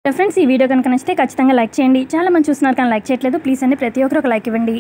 Friends ఈ video కనుక నచ్చితే ఖచ్చితంగా లైక్ చేయండి. చాలా మంది చూస్తున్నారు కానీ లైక్ చేయట్లేదు. ప్లీజ్ అండి ప్రతి ఒక్కరు ఒక లైక్ ఇవ్వండి.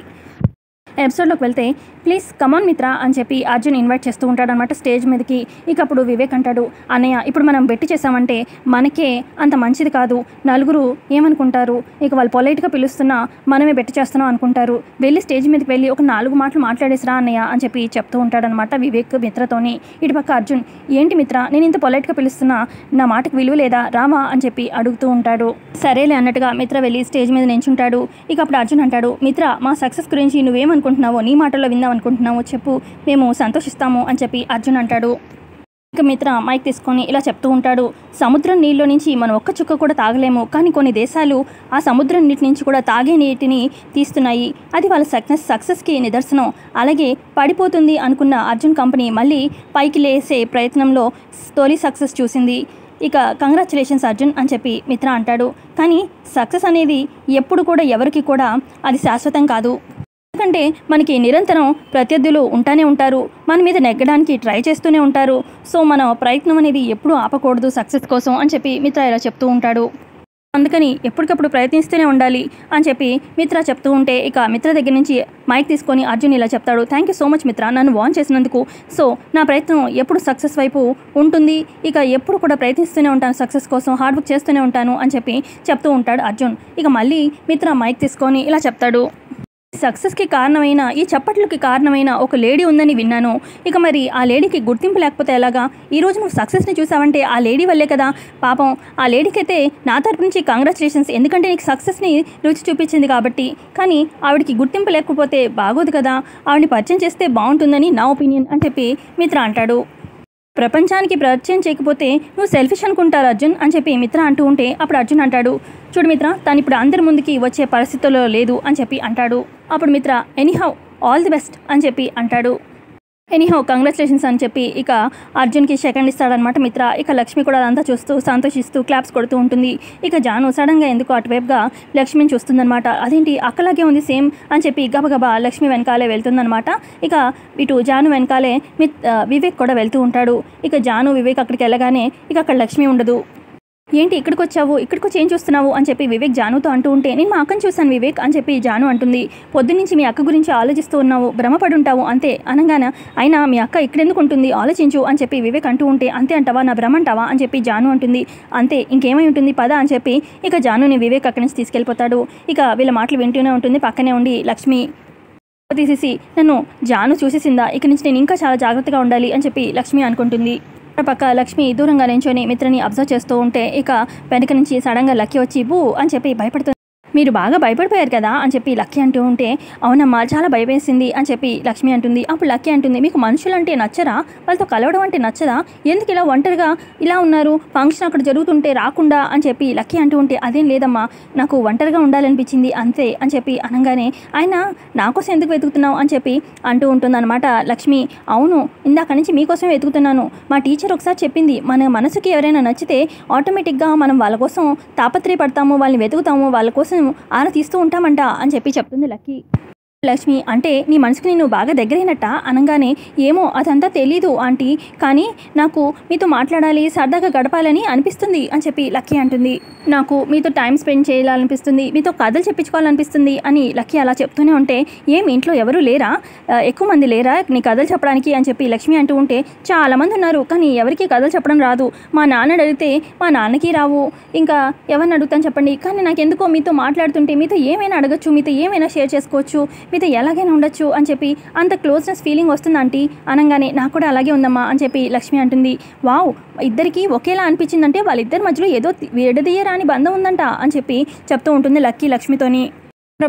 ఎపిసోడ్లోకి వెళ్తే ప్లీజ్ కమాన్ మిత్ర అని చెప్పి అర్జున్ ఇన్వైట్ చేస్తూ ఉంటాడనమాట స్టేజ్ మీదకి. ఇక అప్పుడు వివేక్ అంటాడు, అన్నయ్య ఇప్పుడు మనం బెట్టి చేసామంటే మనకే అంత మంచిది కాదు, నలుగురు ఏమనుకుంటారు, ఇక వాళ్ళు పొలైట్గా పిలుస్తున్నా మనమే బెట్టి చేస్తున్నాం అనుకుంటారు, వెళ్ళి స్టేజ్ మీదకి వెళ్ళి ఒక 4 మాటలు మాట్లాడేసిరా అన్నయ్య అని చెప్పి చెప్తూ ఉంటాడనమాట వివేక్ మిత్రతోని. ఇటుపక్క అర్జున్, ఏంటి మిత్ర నేను ఇంత పొలైట్గా పిలుస్తున్నా, నా మాటకు విలువ లేదా, రావా అని చెప్పి అడుగుతూ ఉంటాడు. సరేలే అన్నట్టుగా మిత్ర వెళ్ళి స్టేజ్ మీద నించుంటాడు. ఇక అప్పుడు అర్జున్ అంటాడు, మిత్ర మా సక్సెస్ గురించి నువ్వేమనుకుంటున్నావో, నీ మాటల్లో విందాం అనుకుంటున్నావో చెప్పు, మేము సంతోషిస్తాము అని చెప్పి అర్జున్ అంటాడు. ఇక మిత్ర మైక్ తీసుకొని ఇలా చెప్తూ ఉంటాడు, సముద్రం నీళ్ళలో నుంచి మనం ఒక్క చుక్క కూడా తాగలేము, కానీ కొన్ని దేశాలు ఆ సముద్రం నీటి నుంచి కూడా తాగే నీటిని తీస్తున్నాయి, అది వాళ్ళ సక్సెస్కి నిదర్శనం. అలాగే పడిపోతుంది అనుకున్న అర్జున్ కంపెనీ మళ్ళీ పైకి లేసే ప్రయత్నంలో తొలి సక్సెస్ చూసింది. ఇక కంగ్రాచులేషన్స్ అర్జున్ అని చెప్పి మిత్ర అంటాడు. కానీ సక్సెస్ అనేది ఎప్పుడు కూడా ఎవరికి కూడా అది శాశ్వతం కాదు, ఎందుకంటే మనకి నిరంతరం ప్రత్యర్థులు ఉంటానే ఉంటారు, మన మీద నెగ్గడానికి ట్రై చేస్తూనే ఉంటారు. సో మన ప్రయత్నం అనేది ఎప్పుడూ ఆపకూడదు సక్సెస్ కోసం అని చెప్పి మిత్ర ఇలా చెప్తూ ఉంటాడు. అందుకని ఎప్పటికప్పుడు ప్రయత్నిస్తూనే ఉండాలి అని చెప్పి మిత్ర చెప్తూ ఉంటే ఇక మిత్ర దగ్గర నుంచి మైక్ తీసుకొని అర్జున్ ఇలా చెప్తాడు, థ్యాంక్ యూ సో మచ్ మిత్ర, నన్ను వార్న్ చేసినందుకు. సో నా ప్రయత్నం ఎప్పుడు సక్సెస్ వైపు ఉంటుంది, ఇక ఎప్పుడు కూడా ప్రయత్నిస్తూనే ఉంటాను సక్సెస్ కోసం, హార్డ్ వర్క్ చేస్తూనే ఉంటాను అని చెప్పి చెప్తూ ఉంటాడు అర్జున్. ఇక మళ్ళీ మిత్ర మైక్ తీసుకొని ఇలా చెప్తాడు, సక్సెస్కి కారణమైన ఈ చప్పట్లకి కారణమైన ఒక లేడీ ఉందని విన్నాను, ఇక మరి ఆ లేడీకి గుర్తింపు లేకపోతే ఎలాగా, ఈరోజు నువ్వు సక్సెస్ని చూసావంటే ఆ లేడీ వల్లే కదా, పాపం ఆ లేడీకి అయితే నా తరపు నుంచి కంగ్రాచులేషన్స్, ఎందుకంటే నీకు సక్సెస్ని రుచి చూపించింది కాబట్టి, కానీ ఆవిడకి గుర్తింపు లేకపోతే బాగోదు కదా, ఆవిడని పరిచయం చేస్తే బాగుంటుందని నా ఒపీనియన్ అని చెప్పి మిత్ర అంటాడు. ప్రపంచానికి పరిచయం చేయకపోతే నువ్వు సెల్ఫిష్ అనుకుంటారు అర్జున్ అని చెప్పి మిత్ర అంటూ ఉంటే అప్పుడు అర్జున్ అంటాడు, చూడు మిత్ర తను ఇప్పుడు అందరి ముందుకి వచ్చే పరిస్థితుల్లో లేదు అని చెప్పి అంటాడు. అప్పుడు మిత్ర ఎనీహౌ ఆల్ ది బెస్ట్ అని చెప్పి అంటాడు. ఎనీహౌ కంగ్రాచులేషన్స్ అని చెప్పి ఇక అర్జున్కి సెకండ్ ఇస్తాడనమాట మిత్ర. ఇక లక్ష్మి కూడా అదంతా చూస్తూ సంతోషిస్తూ క్లాప్స్ కొడుతూ ఉంటుంది. ఇక జాను సడన్గా ఎందుకు అటువైపుగా లక్ష్మిని చూస్తుందనమాట. అదేంటి అక్కలాగే ఉంది సేమ్ అని చెప్పి గబగబా లక్ష్మి వెనకాలే వెళ్తుందనమాట. ఇక ఇటు జాను వెనకాలే వివేక్ కూడా వెళ్తూ ఉంటాడు. ఇక జాను వివేక్ అక్కడికి వెళ్ళగానే ఇక అక్కడ లక్ష్మి ఉండదు. ఏంటి ఇక్కడికి వచ్చావు, ఇక్కడికి వచ్చి ఏం చూస్తున్నావు అని చెప్పి వివేక్ జానుతో అంటూ ఉంటే, నేను మా అక్కని చూశాను వివేక్ అని చెప్పి జాను అంటుంది. పొద్దున్నుంచి మీ అక్క గురించి ఆలోచిస్తూ ఉన్నావు, భ్రమపడి ఉంటావు అంతే అనగానే, అయినా మీ అక్క ఇక్కడెందుకు ఉంటుంది ఆలోచించు అని చెప్పి వివేక్ అంటూ ఉంటే, అంతే అంటావా, నా భ్రమ అంటావా అని చెప్పి జాను అంటుంది. అంతే ఇంకేమై ఉంటుంది పద అని చెప్పి ఇక జానుని వివేక్ అక్కడి నుంచి తీసుకెళ్ళిపోతాడు. ఇక వీళ్ళ మాటలు వింటూనే ఉంటుంది. పక్కనే ఉండి లక్ష్మి తీసేసి, నన్ను జాను చూసేసిందా, ఇక నుంచి నేను ఇంకా చాలా జాగ్రత్తగా ఉండాలి అని చెప్పి లక్ష్మి అనుకుంటుంది. పక్క లక్ష్మి దూరంగా నించొని మిత్రని అబ్జర్వ్ చేస్తూ ఉంటే ఇక వెనక నుంచి సడన్గా లక్కీ వచ్చి బూ అని చెప్పి భయపడుతుంది. మీరు బాగా భయపడిపోయారు కదా అని చెప్పి లక్కీ అంటూ ఉంటే, అవునమ్మా చాలా భయపేసింది అని చెప్పి లక్ష్మి అంటుంది. అప్పుడు లక్కీ అంటుంది, మీకు మనుషులు అంటే నచ్చరా, వాళ్ళతో కలవడం అంటే నచ్చదా, ఎందుకు ఇలా ఒంటరిగా ఇలా ఉన్నారు, ఫంక్షన్ అక్కడ జరుగుతుంటే రాకుండా అని చెప్పి లక్కీ అంటూ ఉంటే, అదేం లేదమ్మా నాకు ఒంటరిగా ఉండాలనిపించింది అంతే అని చెప్పి అనగానే, ఆయన నాకోసం ఎందుకు వెతుకుతున్నావు అని చెప్పి అంటూ ఉంటుందన్నమాట లక్ష్మి. అవును ఇందాక నుంచి మీకోసం వెతుకుతున్నాను, మా టీచర్ ఒకసారి చెప్పింది, మన మనసుకి ఎవరైనా నచ్చితే ఆటోమేటిక్గా మనం వాళ్ళ కోసం తాపత్రయపడతాము, వాళ్ళని వెతుకుతాము, వాళ్ళ కోసం ఆరా తీస్తూ ఉంటామంట అని చెప్పి చెప్తుంది లక్కీ. లక్ష్మి అంటే నీ మనసుకి నేను బాగా దగ్గరైనట్ట అనగానే, ఏమో అదంతా తెలీదు ఆంటీ, కానీ నాకు మీతో మాట్లాడాలి సరదాగా గడపాలని అనిపిస్తుంది అని చెప్పి లక్కీ అంటుంది. నాకు మీతో టైం స్పెండ్ చేయాలనిపిస్తుంది, మీతో కథలు చెప్పించుకోవాలనిపిస్తుంది అని లక్కీ అలా చెప్తూనే ఉంటే, ఏం ఇంట్లో ఎవరు లేరా, ఎక్కువ మంది లేరా నీ కథలు చెప్పడానికి అని చెప్పి లక్ష్మి అంటూ ఉంటే, చాలామంది ఉన్నారు కానీ ఎవరికి కథలు చెప్పడం రాదు, మా నాన్న అడిగితే మా నాన్నకి రావు, ఇంకా ఎవరిని అడుగుతాను చెప్పండి, కానీ నాకు ఎందుకో మీతో మాట్లాడుతుంటే మీతో ఏమైనా అడగచ్చు, మీతో ఏమైనా షేర్ చేసుకోవచ్చు, మీతో ఎలాగైనా ఉండొచ్చు అని చెప్పి అంత క్లోజ్నెస్ ఫీలింగ్ వస్తుంది ఆంటీ అనగానే, నాకు కూడా అలాగే ఉందమ్మా అని చెప్పి లక్ష్మి అంటుంది. వావ్ ఇద్దరికి ఒకేలా అనిపించిందంటే వాళ్ళిద్దరి మధ్యలో ఏదో విడదీయరాని బంధం ఉందంట అని చెప్పి చెప్తూ ఉంటుంది లక్కీ లక్ష్మితోని.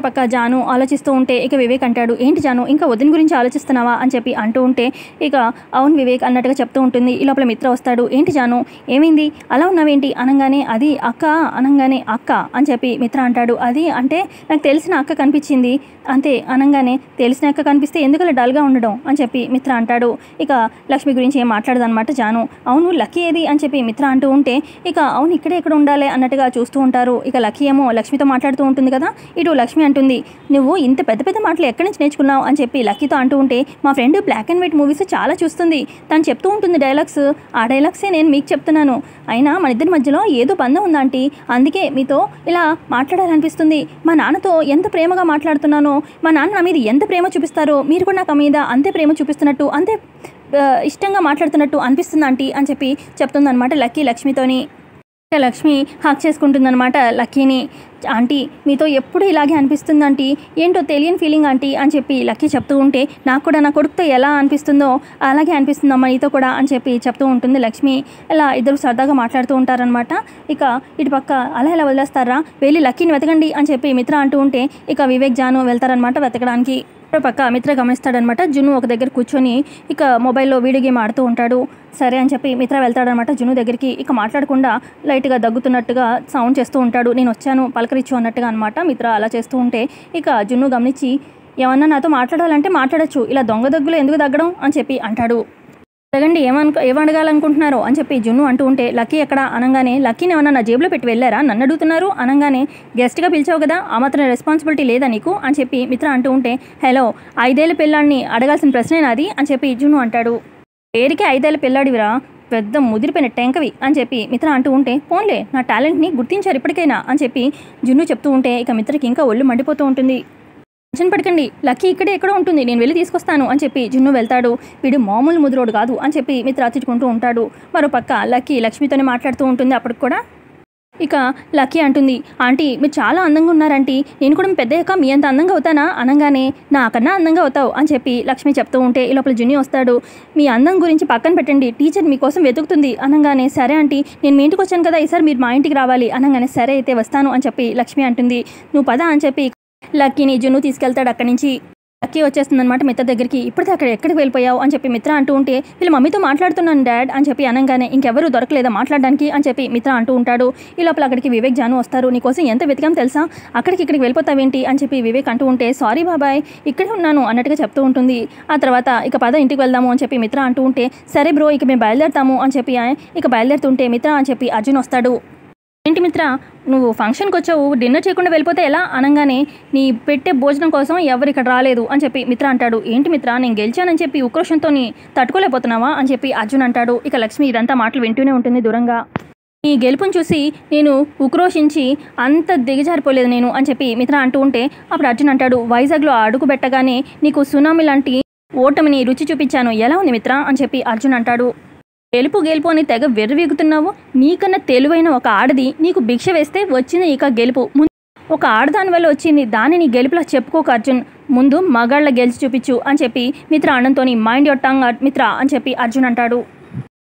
పక్క జాను ఆలోచిస్తూ ఉంటే ఇక వివేక్ అంటాడు, ఏంటి జాను ఇంకా వదిన గురించి ఆలోచిస్తున్నావా అని చెప్పి అంటూ ఉంటే ఇక అవును వివేక్ అన్నట్టుగా చెప్తూ ఉంటుంది. ఈ లోపల మిత్ర వస్తాడు. ఏంటి జాను ఏమైంది అలా ఉన్నావేంటి అనగానే, అది అక్క అనగానే, అక్క అని చెప్పి మిత్ర అంటాడు. అది అంటే నాకు తెలిసిన అక్క కనిపించింది అంతే అనగానే, తెలిసిన అక్క కనిపిస్తే ఎందుకు అలా డల్గా ఉండడం అని చెప్పి మిత్ర అంటాడు. ఇక లక్ష్మి గురించి ఏం మాట్లాడదన్నమాట జాను. అవును లక్కీ ఏది అని చెప్పి మిత్ర అంటూ ఉంటే ఇక అవును ఇక్కడే ఎక్కడ ఉండాలి అన్నట్టుగా చూస్తూ ఉంటారు. ఇక లక్కీ ఏమో లక్ష్మితో మాట్లాడుతూ ఉంటుంది కదా, ఇటు లక్ష్మి లక్ష్మి అంటుంది, నువ్వు ఇంత పెద్ద పెద్ద మాటలు ఎక్కడి నుంచి నేర్చుకున్నావు అని చెప్పి లక్కీతో అంటూ ఉంటే, మా friend black and white movies చాలా చూస్తుంది, తను చెప్తూ ఉంటుంది డైలాగ్స్, ఆ డైలాగ్సే నేను మీకు చెప్తున్నాను. అయినా మన ఇద్దరి మధ్యలో ఏదో బంధం ఉందంటీ, అందుకే మీతో ఇలా మాట్లాడాలనిపిస్తుంది. మా నాన్నతో ఎంత ప్రేమగా మాట్లాడుతున్నానో, మా నాన్న నా మీద ఎంత ప్రేమ చూపిస్తారో మీరు కూడా నాకు మీద అంతే ప్రేమ చూపిస్తున్నట్టు, అంతే ఇష్టంగా మాట్లాడుతున్నట్టు అనిపిస్తుంది ఆంటీ అని చెప్పి చెప్తుందనమాట లక్కీ లక్ష్మితోని. లక్ష్మి హాక్ చేసుకుంటుందన్నమాట లక్కీని. ఆంటీ మీతో ఎప్పుడు ఇలాగే అనిపిస్తుంది ఆంటీ, ఏంటో తెలియని ఫీలింగ్ ఆంటీ అని చెప్పి లక్కీ చెప్తూ ఉంటే, నాకు కూడా నా కొడుకుతో ఎలా అనిపిస్తుందో అలాగే అనిపిస్తుందమ్మా నీతో కూడా అని చెప్పి చెప్తూ ఉంటుంది లక్ష్మి. ఇలా ఇద్దరు సరదాగా మాట్లాడుతూ ఉంటారనమాట. ఇక ఇటుపక్క అలా ఎలా వదిలేస్తారా, వెళ్ళి లక్కీని వెతకండి అని చెప్పి మిత్ర అంటూ ఉంటే, ఇక వివేక్ జాను వెళ్తారనమాట వెతకడానికి. పక్క మిత్ర గమనిస్తాడనమాట, జున్ను ఒక దగ్గర కూర్చొని ఇక మొబైల్లో వీడియో గేమ్ ఆడుతూ ఉంటాడు. సరే అని చెప్పి మిత్ర వెళ్తాడనమాట జున్ను దగ్గరికి. ఇక మాట్లాడకుండా లైట్గా దగ్గుతున్నట్టుగా సౌండ్ చేస్తూ ఉంటాడు, నేను వచ్చాను పలకరిచ్చు అన్నట్టుగా అనమాట. మిత్ర అలా చేస్తూ ఉంటే ఇక జున్ను గమనించి, ఏమన్నా నాతో మాట్లాడాలంటే మాట్లాడచ్చు, ఇలా దొంగ దగ్గులు ఎందుకు దగ్గడం అని చెప్పి అంటాడు. అడగండి ఏమడగాలనుకుంటున్నారో అని చెప్పి జున్ను అంటూ ఉంటే, లక్కీ ఎక్కడ అనగానే, లక్కీని ఏమన్నా నా జేబులో పెట్టి వెళ్ళారా నన్ను అడుగుతున్నారు అనగానే, గెస్ట్గా పిలిచావు కదా ఆ మాత్రం రెస్పాన్సిబిలిటీ లేదా నీకు అని చెప్పి మిత్ర అంటూ ఉంటే, హలో 5 ఏళ్ల పిల్లాడిని అడగాల్సిన ప్రశ్నే నాది అని చెప్పి జున్ను అంటాడు. పేరుకి 5 ఏళ్ల పిల్లాడివిరా, పెద్ద ముదిరిపోయిన టెంకవి అని చెప్పి మిత్ర అంటూ ఉంటే, పోన్లే నా టాలెంట్ని గుర్తించారు ఇప్పటికైనా అని చెప్పి జున్ను చెప్తూ ఉంటే, ఇక మిత్రకి ఇంకా ఒళ్ళు మండిపోతూ ఉంటుంది. టెన్షన్ పడకండి, లక్కీ ఇక్కడే ఎక్కడో ఉంటుంది, నేను వెళ్ళి తీసుకొస్తాను అని చెప్పి జున్ను వెళ్తాడు. వీడు మామూలు ముదురోడు కాదు అని చెప్పి మిత్ర తిట్టుకుంటూ ఉంటాడు. మరోపక్క లక్కీ లక్ష్మితోనే మాట్లాడుతూ ఉంటుంది. అప్పటికి కూడా ఇక లక్కీ అంటుంది, ఆంటీ మీరు చాలా అందంగా ఉన్నారంటీ, నేను కూడా పెద్దయ్యాక మీ అంత అందంగా అవుతానా అనగానే, నాకన్నా అందంగా అవుతావు అని చెప్పి లక్ష్మి చెప్తూ ఉంటే, ఈ లోపల జున్ను వస్తాడు. మీ అందం గురించి పక్కన పెట్టండి, టీచర్ మీకోసం వెతుకుతుంది అనగానే, సరే ఆంటీ నేను మీ ఇంటికి వచ్చాను కదా ఈసారి మీరు మా ఇంటికి రావాలి అనగానే, సరే అయితే వస్తాను అని చెప్పి లక్ష్మి అంటుంది. నువ్వు పద అని చెప్పి లక్కీని జున్ను తీసుకెళ్తాడు అక్కడి నుంచి. లక్కీ వచ్చేస్తుందనమాట మిత్ర దగ్గరికి. ఇప్పటిదే అక్కడ ఎక్కడికి వెళ్ళిపోయావు అని చెప్పి మిత్ర అంటూ ఉంటే, వీళ్ళ మమ్మీతో మాట్లాడుతున్నాను డాడ్ అని చెప్పి అనగానే, ఇంకెవరు దొరకలేదా మాట్లాడడానికి అని చెప్పి మిత్ర అంటూ ఉంటాడు. ఈ లోపల అక్కడికి వివేక్ జాను వస్తారు. నీకోసం ఎంత వెతికాం తెలుసా, ఇక్కడికి వెళ్ళిపోతావేంటి అని చెప్పి వివేక్ అంటూ ఉంటే, సారీ బాబాయ్ ఇక్కడే ఉన్నాను అన్నట్టుగా చెప్తూ ఉంటుంది. ఆ తర్వాత ఇక పద ఇంటికి వెళ్దాము అని చెప్పి మిత్ర అంటూ ఉంటే, సరే బ్రో ఇక మేము బయలుదేరుతాము అని చెప్పి ఇక బయలుదేరుతుంటే మిత్ర అని చెప్పి అర్జున్ వస్తాడు. ఏంటి మిత్ర నువ్వు ఫంక్షన్కి వచ్చావు, డిన్నర్ చేయకుండా వెళ్ళిపోతే ఎలా అనగానే, నీ పెట్టే భోజనం కోసం ఎవరు ఇక్కడ రాలేదు అని చెప్పి మిత్ర అంటాడు. ఏంటి మిత్ర నేను గెలిచానని చెప్పి ఉక్రోషంతో తట్టుకోలేకపోతున్నావా అని చెప్పి అర్జున్ అంటాడు. ఇక లక్ష్మి ఇదంతా మాటలు వింటూనే ఉంటుంది దూరంగా. నీ గెలుపుని చూసి నేను ఉక్రోషించి అంత దిగజారిపోలేదు నేను అని చెప్పి మిత్ర అంటూ ఉంటే, అప్పుడు అర్జున్ అంటాడు, వైజాగ్లో అడుగు పెట్టగానే నీకు సునామీ లాంటి ఓటమిని రుచి చూపించాను, ఎలా ఉంది మిత్ర అని చెప్పి అర్జున్ అంటాడు. గెలుపు అని తెగ వెర్రవీగుతున్నావు, నీకన్నా తెలివైన ఒక ఆడది నీకు భిక్ష వేస్తే వచ్చింది ఇక గెలుపు, ఒక ఆడదాని వల్ల వచ్చింది, దాన్ని నీ గెలుపులా చెప్పుకోక అర్జున్, ముందు మగాళ్ళ గెలిచి చూపించు అని చెప్పి మిత్ర అన్నంతో మైండ్ యువర్ టంగ్ మిత్ర అని చెప్పి అర్జున్ అంటాడు.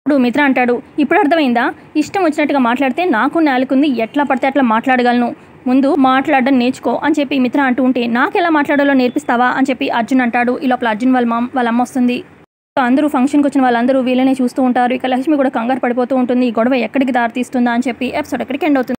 ఇప్పుడు మిత్ర అంటాడు, ఇప్పుడు అర్థమైందా, ఇష్టం వచ్చినట్టుగా మాట్లాడితే నాకు నాలుగుంది, ఎట్లా పడితే అట్లా మాట్లాడగలను, ముందు మాట్లాడడం నేర్చుకో అని చెప్పి మిత్ర అంటూ ఉంటే, నాకు ఎలా మాట్లాడాలో నేర్పిస్తావా అని చెప్పి అర్జున్ అంటాడు. ఈ లోపల అర్జున్ వాళ్ళ అమ్మ వస్తుంది. అందరూ ఫంక్షన్కి వచ్చిన వాళ్ళందరూ వీళ్ళనే చూస్తూ ఉంటారు. ఇక లక్ష్మి కూడా కంగారు పడిపోతూ ఉంటుంది, ఈ గొడవ ఎక్కడికి దారి తీస్తుందా అని చెప్పి ఎపిసోడ్ ఎక్కడికి ఎండ్ అవుతుంది.